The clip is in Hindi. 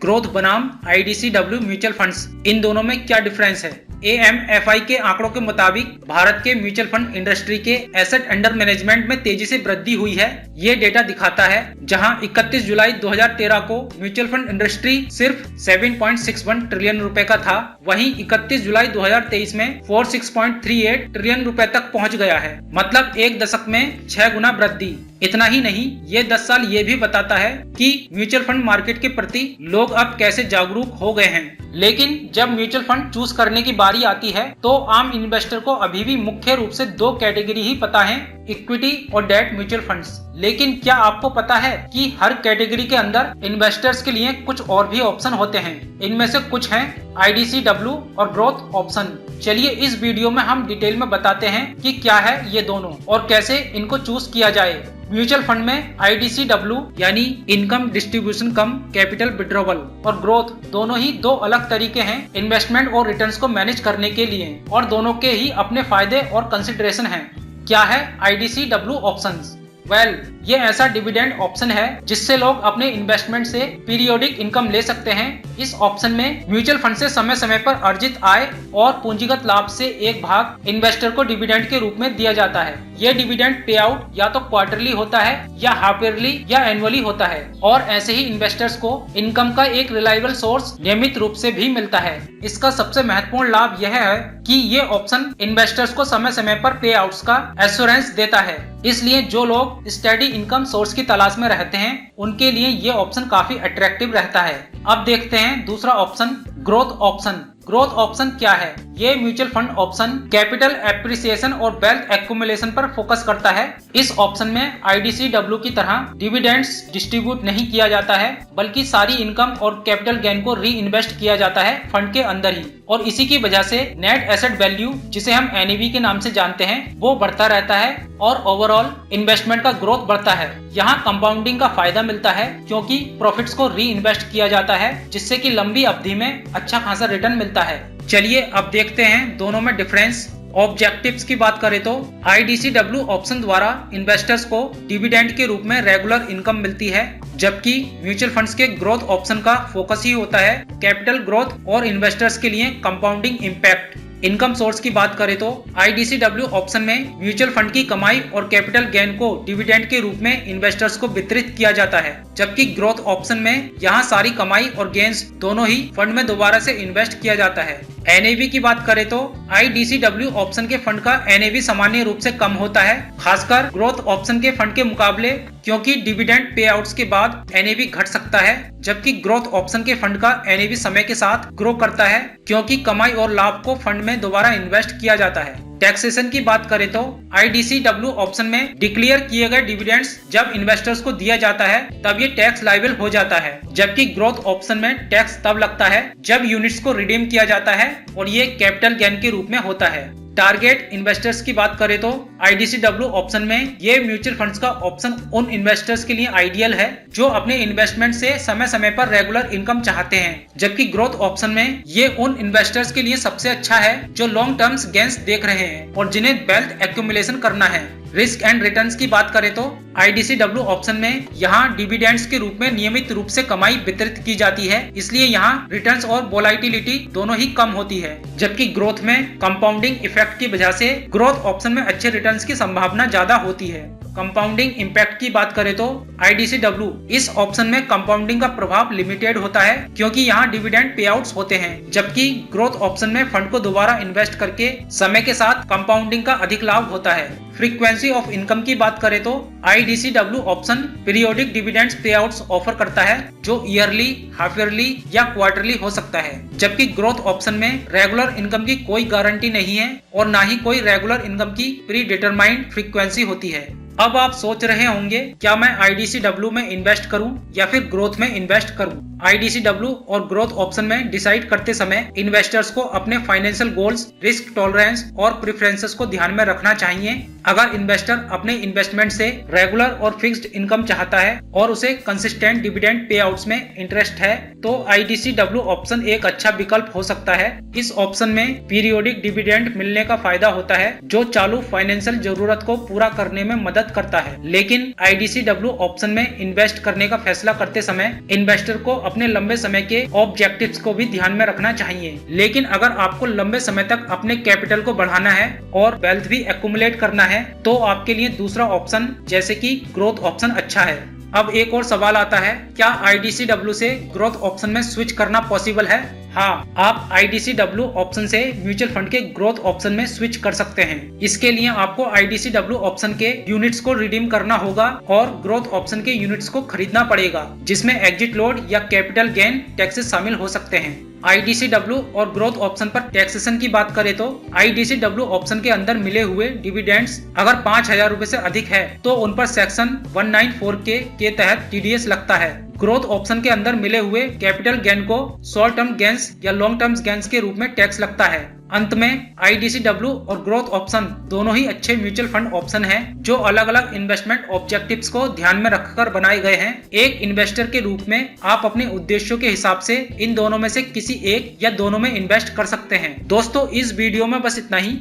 ग्रोथ बनाम IDCW म्यूचुअल फंड्स, इन दोनों में क्या डिफरेंस है? AMFI के आंकड़ों के मुताबिक भारत के म्यूचुअल फंड इंडस्ट्री के एसेट अंडर मैनेजमेंट में तेजी से वृद्धि हुई है। ये डेटा दिखाता है जहां 31 जुलाई 2013 को म्यूचुअल फंड इंडस्ट्री सिर्फ 7.61 ट्रिलियन रुपए का था, वहीं 31 जुलाई 2023 में 46.38 ट्रिलियन रुपए तक पहुंच गया है। मतलब एक दशक में 6 गुना वृद्धि। इतना ही नहीं, ये 10 साल ये भी बताता है कि म्यूचुअल फंड मार्केट के प्रति लोग अब कैसे जागरूक हो गए हैं। लेकिन जब म्यूचुअल फंड चूज करने की बारी आती है तो आम इन्वेस्टर को अभी भी मुख्य रूप से 2 कैटेगरी ही पता है, इक्विटी और डेट म्यूचुअल फंड्स। लेकिन क्या आपको पता है कि हर कैटेगरी के अंदर इन्वेस्टर्स के लिए कुछ और भी ऑप्शन होते हैं? इनमें से कुछ हैं IDCW और ग्रोथ ऑप्शन। चलिए इस वीडियो में हम डिटेल में बताते हैं कि क्या है ये दोनों और कैसे इनको चूज किया जाए। म्यूचुअल फंड में IDCW यानी इनकम डिस्ट्रीब्यूशन कम कैपिटल विड्रॉवल और ग्रोथ दोनों ही 2 अलग तरीके हैं इन्वेस्टमेंट और रिटर्न्स को मैनेज करने के लिए, और दोनों के ही अपने फायदे और कंसिडरेशन हैं। क्या है IDCW ऑप्शंस? ये ऐसा डिविडेंड ऑप्शन है जिससे लोग अपने इन्वेस्टमेंट से पीरियोडिक इनकम ले सकते हैं। इस ऑप्शन में म्यूचुअल फंड से समय समय पर अर्जित आय और पूंजीगत लाभ से एक भाग इन्वेस्टर को डिविडेंड के रूप में दिया जाता है। यह डिविडेंड पे आउट या तो क्वार्टरली होता है या हाफ ईयरली या एनुअली होता है, और ऐसे ही इन्वेस्टर्स को इनकम का एक रिलायबल सोर्स नियमित रूप से भी मिलता है। इसका सबसे महत्वपूर्ण लाभ यह है कि ये ऑप्शन इन्वेस्टर्स को समय समय पर पे आउट्स का एश्योरेंस देता है। इसलिए जो लोग स्टेडी इनकम सोर्स की तलाश में रहते हैं उनके लिए ये ऑप्शन काफी अट्रैक्टिव रहता है। अब देखते हैं दूसरा option, growth option. Growth option क्या है? ये mutual fund option capital appreciation और वेल्थ एक्युमुलेशन पर फोकस करता है। इस ऑप्शन में IDCW की तरह डिविडेंड्स डिस्ट्रीब्यूट नहीं किया जाता है, बल्कि सारी इनकम और कैपिटल गेन को री इन्वेस्ट किया जाता है फंड के अंदर ही, और इसी की वजह से नेट एसेट वैल्यू, जिसे हम NAV के नाम से जानते हैं, वो बढ़ता रहता है और ओवरऑल इन्वेस्टमेंट का ग्रोथ बढ़ता है। यहाँ कंपाउंडिंग का फायदा मिलता है क्योंकि प्रॉफिट्स को री इन्वेस्ट किया जाता है, जिससे कि लंबी अवधि में अच्छा खासा रिटर्न मिलता है। चलिए अब देखते हैं दोनों में डिफरेंस। ऑब्जेक्टिव्स की बात करें तो IDCW ऑप्शन द्वारा इन्वेस्टर्स को डिविडेंड के रूप में रेगुलर इनकम मिलती है, जबकि म्यूचुअल फंड्स के ग्रोथ ऑप्शन का फोकस ही होता है कैपिटल ग्रोथ और इन्वेस्टर्स के लिए कंपाउंडिंग इम्पैक्ट। इनकम सोर्स की बात करें तो IDCW ऑप्शन में म्यूचुअल फंड की कमाई और कैपिटल गेन को डिविडेंड के रूप में इन्वेस्टर्स को वितरित किया जाता है, जबकि ग्रोथ ऑप्शन में यहाँ सारी कमाई और गेन्स दोनों ही फंड में दोबारा से इन्वेस्ट किया जाता है। NAV की बात करें तो IDCW ऑप्शन के फंड का NAV सामान्य रूप से कम होता है, खासकर ग्रोथ ऑप्शन के फंड के मुकाबले, क्योंकि डिविडेंड पे आउट्स के बाद NAV घट सकता है, जबकि ग्रोथ ऑप्शन के फंड का NAV समय के साथ ग्रो करता है क्योंकि कमाई और लाभ को फंड में दोबारा इन्वेस्ट किया जाता है। टैक्सेशन की बात करें तो IDCW ऑप्शन में डिक्लेयर किए गए डिविडेंड्स जब इन्वेस्टर्स को दिया जाता है तब ये टैक्स लायबल हो जाता है, जबकि ग्रोथ ऑप्शन में टैक्स तब लगता है जब यूनिट्स को रिडीम किया जाता है और ये कैपिटल गेन के रूप में होता है। टारगेट इन्वेस्टर्स की बात करें तो IDCW ऑप्शन में ये म्यूचुअल फंड्स का ऑप्शन उन इन्वेस्टर्स के लिए आइडियल है जो अपने इन्वेस्टमेंट से समय समय पर रेगुलर इनकम चाहते हैं, जबकि ग्रोथ ऑप्शन में ये उन इन्वेस्टर्स के लिए सबसे अच्छा है जो लॉन्ग टर्म्स गेन्स देख रहे हैं और जिन्हें वेल्थ एक्युमुलेशन करना है। रिस्क एंड रिटर्न्स की बात करें तो IDCW ऑप्शन में यहाँ डिविडेंड्स के रूप में नियमित रूप से कमाई वितरित की जाती है, इसलिए यहाँ रिटर्न्स और वोलाटिलिटी दोनों ही कम होती है, जबकि ग्रोथ में कंपाउंडिंग इफेक्ट की वजह से ग्रोथ ऑप्शन में अच्छे रिटर्न्स की संभावना ज्यादा होती है। कंपाउंडिंग इम्पैक्ट की बात करें तो IDCW इस ऑप्शन में कंपाउंडिंग का प्रभाव लिमिटेड होता है क्योंकि यहाँ डिविडेंड पे आउट्स होते हैं, जबकि ग्रोथ ऑप्शन में फंड को दोबारा इन्वेस्ट करके समय के साथ कंपाउंडिंग का अधिक लाभ होता है। फ्रीक्वेंसी ऑफ इनकम की बात करें तो IDCW ऑप्शन पीरियोडिक डिविडेंड्स पे आउट्स ऑफर करता है जो ईयरली, हाफ ईयरली या क्वार्टरली हो सकता है, जबकि ग्रोथ ऑप्शन में रेगुलर इनकम की कोई गारंटी नहीं है और ना ही कोई रेगुलर इनकम की प्री डिटरमाइंड फ्रीक्वेंसी होती है। अब आप सोच रहे होंगे क्या मैं IDCW में इन्वेस्ट करूं या फिर ग्रोथ में इन्वेस्ट करूं? IDCW और ग्रोथ ऑप्शन में डिसाइड करते समय इन्वेस्टर्स को अपने फाइनेंशियल गोल्स, रिस्क टॉलरेंस और प्रेफरेंसेस को ध्यान में रखना चाहिए। अगर इन्वेस्टर अपने इन्वेस्टमेंट से रेगुलर और फिक्स्ड इनकम चाहता है और उसे कंसिस्टेंट डिविडेंड पे आउट्स में इंटरेस्ट है तो IDCW ऑप्शन एक अच्छा विकल्प हो सकता है। इस ऑप्शन में पीरियोडिक डिविडेंड मिलने का फायदा होता है जो चालू फाइनेंशियल जरूरत को पूरा करने में मदद मदद करता है। लेकिन IDCW ऑप्शन में इन्वेस्ट करने का फैसला करते समय इन्वेस्टर को अपने लंबे समय के ऑब्जेक्टिव्स को भी ध्यान में रखना चाहिए। लेकिन अगर आपको लंबे समय तक अपने कैपिटल को बढ़ाना है और वेल्थ भी एक्युमुलेट करना है तो आपके लिए दूसरा ऑप्शन जैसे कि ग्रोथ ऑप्शन अच्छा है। अब एक और सवाल आता है, क्या IDCW से ग्रोथ ऑप्शन में स्विच करना पॉसिबल है? हाँ, आप IDCW ऑप्शन से म्यूचुअल फंड के ग्रोथ ऑप्शन में स्विच कर सकते हैं। इसके लिए आपको IDCW ऑप्शन के यूनिट्स को रिडीम करना होगा और ग्रोथ ऑप्शन के यूनिट्स को खरीदना पड़ेगा, जिसमें एग्जिट लोड या कैपिटल गेन टैक्सेस शामिल हो सकते हैं। IDCW और ग्रोथ ऑप्शन पर टैक्सेशन की बात करें तो IDCW ऑप्शन के अंदर मिले हुए डिविडेंड्स अगर 5,000 रुपए से अधिक है तो उन पर सेक्शन 194 के तहत TDS लगता है। ग्रोथ ऑप्शन के अंदर मिले हुए कैपिटल गेन को शॉर्ट टर्म गेन्स या लॉन्ग टर्म गेन्स के रूप में टैक्स लगता है। अंत में IDCW और ग्रोथ ऑप्शन दोनों ही अच्छे म्यूचुअल फंड ऑप्शन हैं जो अलग अलग इन्वेस्टमेंट ऑब्जेक्टिव्स को ध्यान में रखकर बनाए गए हैं। एक इन्वेस्टर के रूप में आप अपने उद्देश्यों के हिसाब से इन दोनों में से किसी एक या दोनों में इन्वेस्ट कर सकते हैं। दोस्तों, इस वीडियो में बस इतना ही।